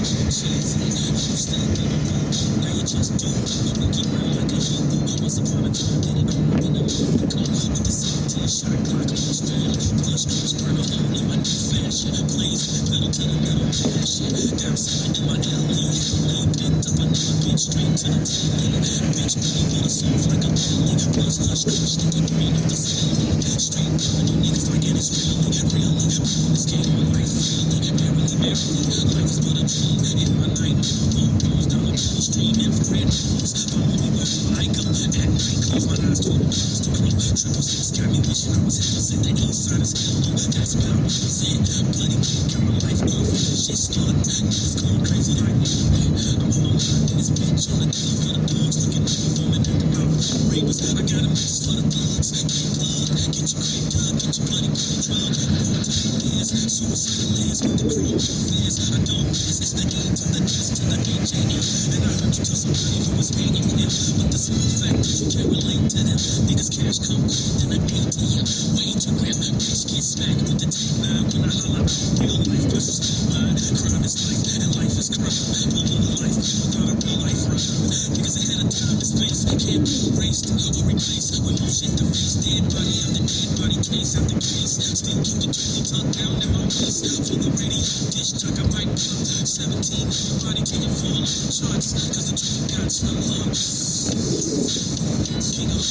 cheesy. You still do the boo. Now you just do. Rookie round like a you. Once upon a time, did it grow up in a movie car with the 17 shot clock on the strand. Plus strings burn a hole in my new fashion. Please, pedal to the metal passion. Down south in my LE. Picked up another bitch straight to the telly. Bitch, baby, but it's soft like a belly. Plus hush, crush, sticky green of the ceiling. Straight down on niggas like an Israeli. Really, pulling this game on life freely. Merrily, life is but a dream. In my night, my boat rolls down the middle stream. Infrared moons, follow me wherever I go. At night, close my eyes, total doors to close. 666 got me wishing I was headless at the east side of Skillow. That's about what was it. Bloody man, got my life good. Shit starting, niggas going crazy like me. I'm on my mind in this bitch on the day for the dogs. Looking at me, foaming at the mouth. Ravers, I got a message for the thugs. Get plugged, get your cranked up, get your bloody green drug. You know what time it is. Suicide is with the crew. I don't miss, it's the E to the S to the H-A-M. And I heard you tell somebody who was paying him. But the simple fact is you can't relate to them. Niggas cash come quicker than an ATM. Way too grim, bitch get smacked with the T9. When I holla out, real life versus still mine. Crime is life, and life is crime. Full of life, without a real life rhyme. Niggas ahead of time and space can't be erased or replaced. With no shit to face, dead body after dead body, case after case. Still keep the toolie tucked down in my waist. For the radio dish chuck, I might pop 17 everybody till you fall off the charts. Cause the truth got no love. King of